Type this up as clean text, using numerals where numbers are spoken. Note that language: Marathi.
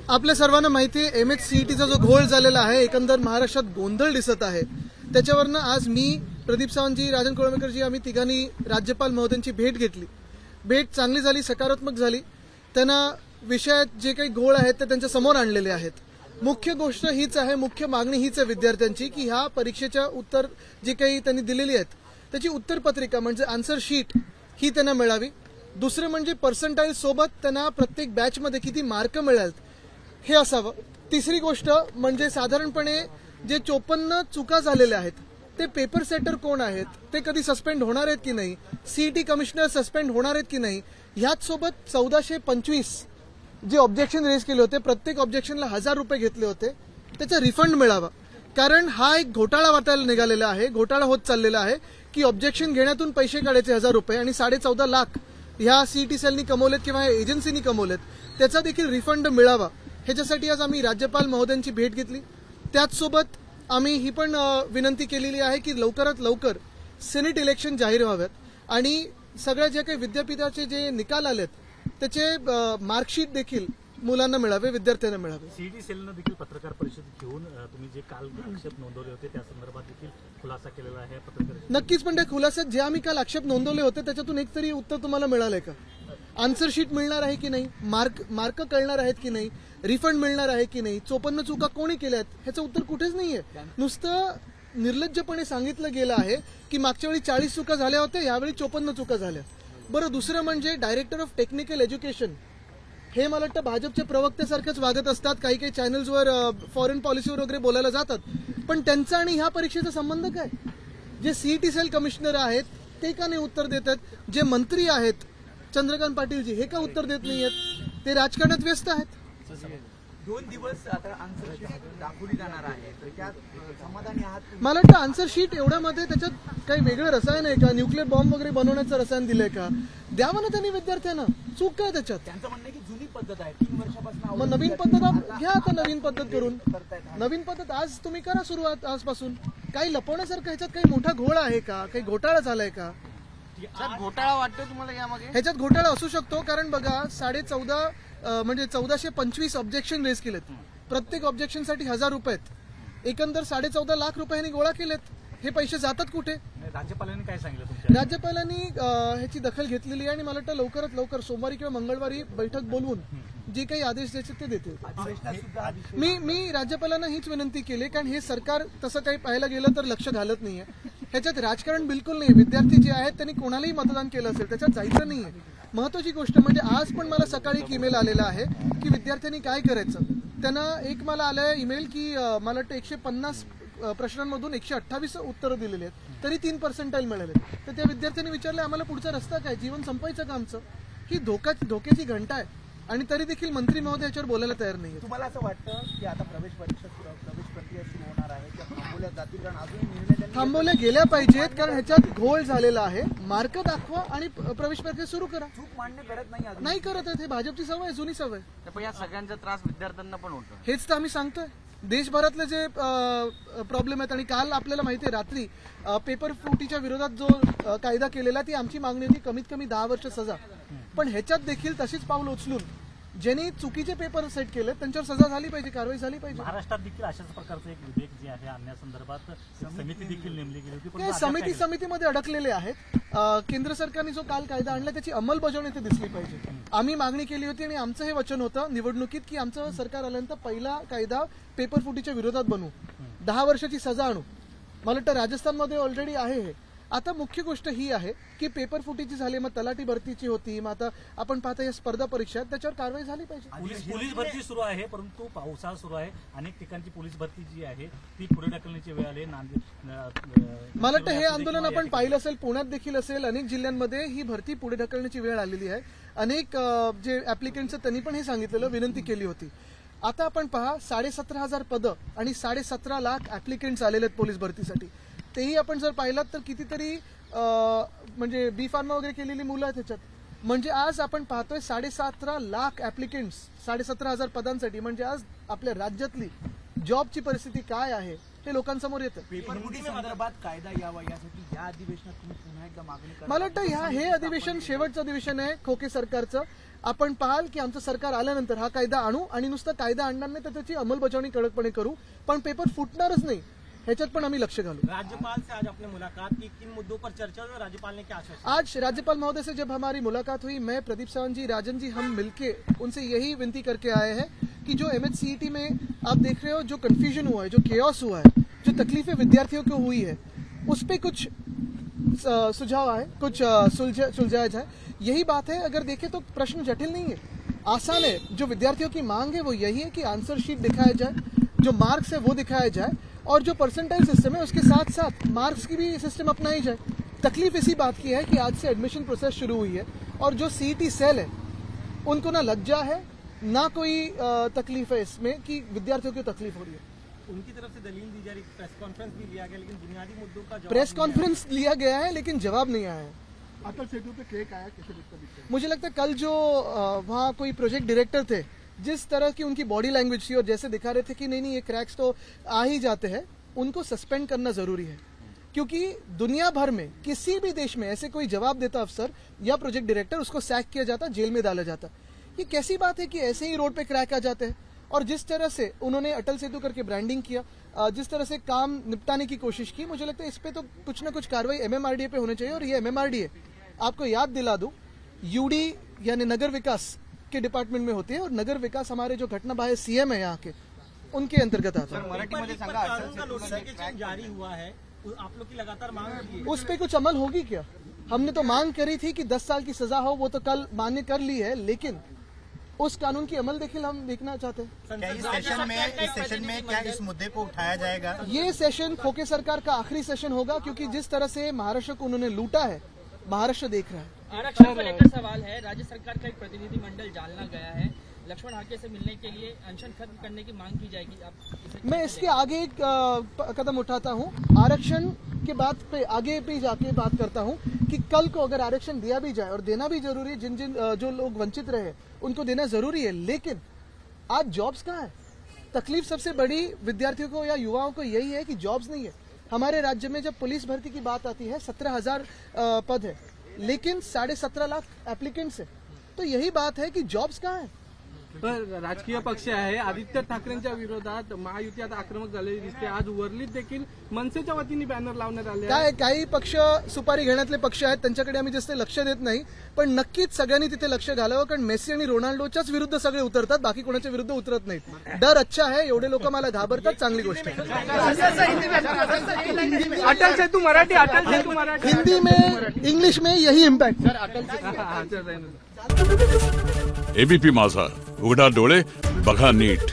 आपल्या सर्वांना माहिती आहे MHCETचा जो घोळ झालेला आहे, एकंदर महाराष्ट्रात गोंधळ दिसत आहे. त्याच्यावरनं आज मी, प्रदीप सावंतजी, राजन कोळंबकरजी आम्ही तिघांनी राज्यपाल महोदयांची भेट घेतली. भेट चांगली झाली, सकारात्मक झाली. त्यांना विषयात जे काही घोळ आहेत ते त्यांच्या समोर आणलेले आहेत. मुख्य गोष्ट हीच आहे, मुख्य मागणी हीच आहे विद्यार्थ्यांची की ह्या परीक्षेच्या उत्तर जे काही त्यांनी दिलेली आहेत त्याची उत्तरपत्रिका म्हणजे आन्सर शीट ही त्यांना मिळावी. दुसरं म्हणजे पर्सेंटाईल सोबत त्यांना प्रत्येक बॅचमध्ये किती मार्क मिळाल हे असावं. तिसरी गोष्ट म्हणजे साधारणपणे जे 54 चुका झालेल्या आहेत ते पेपर सेटर कोण आहेत, ते कधी सस्पेंड होणार आहेत की नाही, CET कमिशनर सस्पेंड होणार आहेत की नाही, ह्याच सोबत 1425 जे ऑब्जेक्शन रेज केले होते, प्रत्येक ऑब्जेक्शनला 1000 रुपये घेतले होते, त्याचा रिफंड मिळावा. कारण हा एक घोटाळा वाटायला निघालेला आहे, घोटाळा होत चाललेला आहे की ऑब्जेक्शन घेण्यातून पैसे काढायचे 1000 रुपये आणि 14.5 लाख ह्या CET सेलनी कमवलेत किंवा एजन्सीनी कमवलेत, त्याचा देखील रिफंड मिळावा. ह्याच्यासाठी आज आम्ही राज्यपाल महोदयांची भेट घेतली. त्याचसोबत आम्ही ही पण विनंती केलेली आहे की लवकरात लवकर सेनेट इलेक्शन जाहीर व्हावेत आणि सगळ्या ज्या काही विद्यापीठाचे जे निकाल आलेत त्याचे मार्कशीट देखील मुलांना मिळावे, विद्यार्थ्यांना मिळावे. CET सेलनं देखील पत्रकार परिषद घेऊन तुम्ही जे काल आक्षेप नोंदवले होते त्या संदर्भात देखील खुलासा केलेला आहे पत्रकार. नक्कीच, पण त्या खुलासात जे आम्ही काल आक्षेप नोंदवले होते त्याच्यातून एक तरी उत्तर तुम्हाला मिळालंय का? आन्सर शीट मिळणार आहे की नाही, मार्क कळणार आहेत की नाही, रिफंड मिळणार आहे की नाही, 54 चुका कोणी केल्यात ह्याचं उत्तर कुठेच नाहीये. नुसतं निर्लज्जपणे सांगितलं गेलं आहे की मागच्या वेळी 40 चुका झाल्या होत्या, यावेळी 54 चुका झाल्या. बरं, दुसरं म्हणजे डायरेक्टर ऑफ टेक्निकल एज्युकेशन हे मला वाटतं भाजपच्या प्रवक्त्यासारखंच वागत असतात. काही काही चॅनल्सवर फॉरेन पॉलिसीवर वगैरे बोलायला जातात, पण त्यांचा आणि ह्या परीक्षेचा संबंध काय? जे CET सेल कमिशनर आहेत ते का नाही उत्तर देत आहेत? जे मंत्री आहेत चंद्रकांत पाटीलजी हे का उत्तर देत नाही आहेत? ते राजकारणात व्यस्त आहेत. 2 दिवस आता आन्सर शीट दाखवली जाणार आहे, तर त्यात समाधानी आहात? मला वाटतं आन्सर शीट एवढ्यामध्ये त्याच्यात काही वेगळं रसायन आहे का? न्यूक्लिअर बॉम्ब वगैरे बनवण्याचं रसायन दिलंय का? द्यावं ना त्यांनी विद्यार्थ्यांना. चूक काय त्याच्यात? त्यांचं म्हणणं की जुनी पद्धत आहे, 3 वर्षापासून. मग नवीन पद्धत घ्या, आता नवीन पद्धत करून. नवीन पद्धत आज तुम्ही करा सुरुवात, आजपासून. काही लपवण्यासारखं ह्याच्यात काही मोठा घोळ आहे का? काही घोटाळा झालाय का? घोटाळा वाटतो तुम्हाला यामागे? ह्याच्यात घोटाळा असू शकतो, कारण बघा 14.5 म्हणजे 1425 ऑब्जेक्शन रेज केलेत. प्रत्येक ऑब्जेक्शनसाठी 1000 रुपये आहेत. एकंदर 14.5 लाख रुपयांनी गोळा केलेत. हे पैसे जातात कुठे? राज्यपालांनी काय सांगितलं तुमच्या? राज्यपालांनी ह्याची दखल घेतलेली आहे आणि मला वाटतं लवकरात लवकर सोमवारी किंवा मंगळवारी बैठक बोलवून जे काही आदेश द्यायचे ते देतील. मी राज्यपालांना हीच विनंती केली, कारण हे सरकार तसं काही पाहायला गेलं तर लक्ष घालत नाहीये. ह्याच्यात राजकारण बिलकुल नाही. विद्यार्थी जे आहेत त्यांनी कोणालाही मतदान केलं असेल, त्याच्यात जायचं नाहीये. महत्वाची गोष्ट म्हणजे आज पण मला सकाळी एक ईमेल आलेला आहे की विद्यार्थ्यांनी काय करायचं. त्यांना एक मला आलाय ईमेल की मला वाटतं 150 प्रश्नांमधून 128 उत्तरं दिलेली आहेत, तरी 3 पर्सेंटाईल मिळाले. तर त्या विद्यार्थ्यांनी विचारले आम्हाला पुढचा रस्ता काय, जीवन संपायचं का आमचं? ही धोक्याची घंटा आहे आणि तरी देखील मंत्री महोदय याच्यावर बोलायला तयार नाहीये. तुम्हाला असं वाटतं की आता प्रवेश प्रक्रिया सुरू होणार आहे, त्या थांबवल्या जातील? कारण अजून निर्णय थांबवल्या गेल्या पाहिजेत, कारण ह्याच्यात घोळ झालेला आहे. मार्क दाखवा आणि प्रवेश प्रक्रिया सुरू करा. चूक मान्य करत नाही करत आहेत. हे भाजपची सवय, जुनी सवय. पण या सगळ्यांचा त्रास विद्यार्थ्यांना पण होतो. हेच तर आम्ही सांगतोय. देशभरातले जे प्रॉब्लेम आहेत, आणि काल आपल्याला माहिती आहे रात्री पेपर फुटीच्या विरोधात जो कायदा केलेला ती आमची मागणी होती कमीत कमी 10 वर्ष सजा. पण ह्याच्यात देखील तशीच पावलं उचलून ज्यांनी चुकीचे पेपर सेट केले त्यांच्यावर सजा झाली पाहिजे, कारवाई झाली पाहिजे. महाराष्ट्रात देखील अशाच प्रकारचं एक विधेयक जे आहे आणण्यासंदर्भात समिती देखील नेमली गेली होती. समितीमध्ये अडकलेले आहेत. केंद्र सरकारने जो काल कायदा आणला त्याची अंमलबजावणी ते दिसली पाहिजे. आम्ही मागणी केली होती आणि आमचं हे वचन होतं निवडणुकीत की आमचं सरकार आल्यानंतर पहिला कायदा पेपर फुटीच्या विरोधात बनवू, 10 वर्षाची सजा आणू. मला वाटतं राजस्थानमध्ये ऑलरेडी आहे हे. आता मुख्य गोष्ट ही आहे की पेपर फुटीची झाली, मग तलाठी भरतीची होती, मग आता आपण पाहता या स्पर्धा परीक्षा त्याच्यावर कारवाई झाली पाहिजे. पोलीस भरती सुरू आहे, परंतु पावसाळा सुरू आहे. अनेक ठिकाणची पोलीस भरती जी आहे ती पुढे ढकलण्याची वेळ आली. मला वाटतं हे आंदोलन आपण पाहिलं असेल, पुण्यात देखील असेल, अनेक जिल्ह्यांमध्ये ही भरती पुढे ढकलण्याची वेळ आलेली आहे. अनेक जे ऍप्लिकेंट्स त्यांनी पण हे सांगितलेलं, विनंती केली होती. आता आपण पहा 17,500 पदं आणि 17.5 लाख ऍप्लिकेंट्स आलेले आहेत पोलीस भरतीसाठी. तेही आपण जर पाहिलात तर कितीतरी म्हणजे बी फार्मा वगैरे केलेली मुलं आहेत त्याच्यात. म्हणजे आज आपण पाहतोय 17.5 लाख ऍप्लिकेंट्स 17,500 पदांसाठी. म्हणजे आज आपल्या राज्यातली जॉबची परिस्थिती काय आहे हे लोकांसमोर येतं. पेपर फुटी संदर्भात कायदा यावा यासाठी या अधिवेशनात तुम्ही पुन्हा एकदा मागणी करा. मला वाटतं हे अधिवेशन शेवटचं अधिवेशन आहे खोके सरकारचं. आपण पाहाल की आमचं सरकार आल्यानंतर हा कायदा आणू आणि नुसतं कायदा आणणार नाही तर त्याची अंमलबजावणी कडकपणे करू, पण पेपर फुटणारच नाही ह्याच्यात पण आम्ही लक्ष घालू. राज्यपाल से आज आपने मुलाकात की, किन मुद्दों पर चर्चा हुई और राज्यपाल ने क्या आश्वासन? आज राज्यपाल महोदय से जब हमारी मुलाकात हुई, मैं प्रदीप सावंत जी, राजन जी, हम मिलके उनसे यही विनती करके आए हैं कि जो MHCET में आप देख रहे हो जो कंफ्यूजन हुआ है, जो केओस हुआ है, जो तकलीफें विद्यार्थियों को हुई है, उस पर कुछ सुझाव आए, कुछ सुलझाया जाए. यही बात है. अगर देखें तो प्रश्न जटिल नहीं है, आसान है. जो विद्यार्थियों की मांग है वो यही है कि आंसर शीट दिखाया जाए, जो मार्क्स है वो दिखाया जाए, और जो परसेंटाइल सिस्टम है उसके साथ साथ मार्क्स की भी सिस्टम अपनाई जाए. तकलीफ इसी बात की है कि आज से एडमिशन प्रोसेस शुरू हुई है और जो CET सेल है उनको ना लज्जा है ना कोई तकलीफ है इसमें कि विद्यार्थियों को तकलीफ हो रही है. उनकी तरफ से दलील दी जा रही, प्रेस कॉन्फ्रेंस भी लिया गया, लेकिन बुनियादी मुद्दों का जवाब प्रेस कॉन्फ्रेंस लिया गया है लेकिन जवाब नहीं आया है. अटल सेतु पे क्रैक आया, कैसे दिखता है? मुझे लगता है कल जो वहाँ कोई प्रोजेक्ट डायरेक्टर थे, जिस तरह की उनकी बॉडी लैंग्वेज थी और जैसे दिखा रहे थे कि नहीं ये क्रैक्स तो आ ही जाते हैं, उनको सस्पेंड करना जरूरी है. क्योंकि दुनिया भर में किसी भी देश में ऐसे कोई जवाब देता अफसर या प्रोजेक्ट डायरेक्टर, उसको सैक किया जाता, जेल में डाला जाता. ये कैसी बात है कि ऐसे ही रोड पे क्रैक आ जाते हैं. और जिस तरह से उन्होंने अटल सेतु करके ब्रांडिंग किया, जिस तरह से काम निपटाने की कोशिश की, मुझे लगता है इस पे तो कुछ ना कुछ कार्रवाई MMRDA पे होनी चाहिए. और ये MMRDA आपको याद दिला दूं, UD यानी नगर विकास के डिपार्टमेंट में होती है और नगर विकास हमारे जो घटना बाह्य CM है यहाँ के, उनके अंतर्गत आता है. मराठीमध्ये पर सांगा. कानून का नोटिफिकेशन जारी हुआ है, आप लोग की लगातार मांग रही है. उस पे कुछ अमल होगी क्या? हमने तो मांग करी थी कि 10 साल की सजा हो, वो तो कल मान्य कर ली है, लेकिन उस कानून की अमल देखिए हम देखना चाहते हैं. क्या इस सेशन में क्या इस मुद्दे को उठाया जाएगा? ये सेशन खोके सरकार का आखिरी सेशन होगा, क्योंकि जिस तरह से महाराष्ट्र को उन्होंने लूटा है, महाराष्ट्र देख रहा है. आरक्षण को लेकर सवाल है. राज्य सरकार का एक प्रतिनिधि मंडल जालना गया है, लक्ष्मण हाके से मिलने के लिए अनशन खत्म करने की मांग की जाएगी. आप मैं इसके आगे एक कदम उठाता हूँ. आरक्षण के बात पे आगे भी जाके बात करता हूँ कि कल को अगर आरक्षण दिया भी जाए, और देना भी जरूरी है, जिन जो लोग वंचित रहे उनको देना जरूरी है, लेकिन आज जॉब्स कहाँ है? तकलीफ सबसे बड़ी विद्यार्थियों को या युवाओं को यही है कि जॉब्स नहीं है. हमारे राज्य में जब पुलिस भर्ती की बात आती है 17,000 पद है, लेकिन 17.5 लाख एप्लीकेंट्स है. तो यही बात है कि जॉब्स कहाँ है? तर राजकीय पक्ष आहे आदित्य ठाकरेंच्या विरोधात महायुती आता आक्रमक झालेली दिसते. आज वर्लीत देखील मनसेच्या वतीने बॅनर लावण्यात आले. काही पक्ष सुपारी घेण्यातले पक्ष आहेत, त्यांच्याकडे आम्ही जास्त लक्ष देत नाही, पण नक्कीच सगळ्यांनी तिथे लक्ष घालावं, कारण मेसी आणि रोनाल्डोच्याच विरुद्ध सगळे उतरतात, बाकी कोणाच्या विरुद्ध उतरत नाहीत. डर अच्छा है, एवढे लोक मला घाबरतात, चांगली गोष्ट आहे. अटल सेतु मराठी, अटल सेतु मराठी, हिंदी में इंग्लिश में यही इम्पैक्ट. ABP माझा, उघडा डोळे बघा नीट.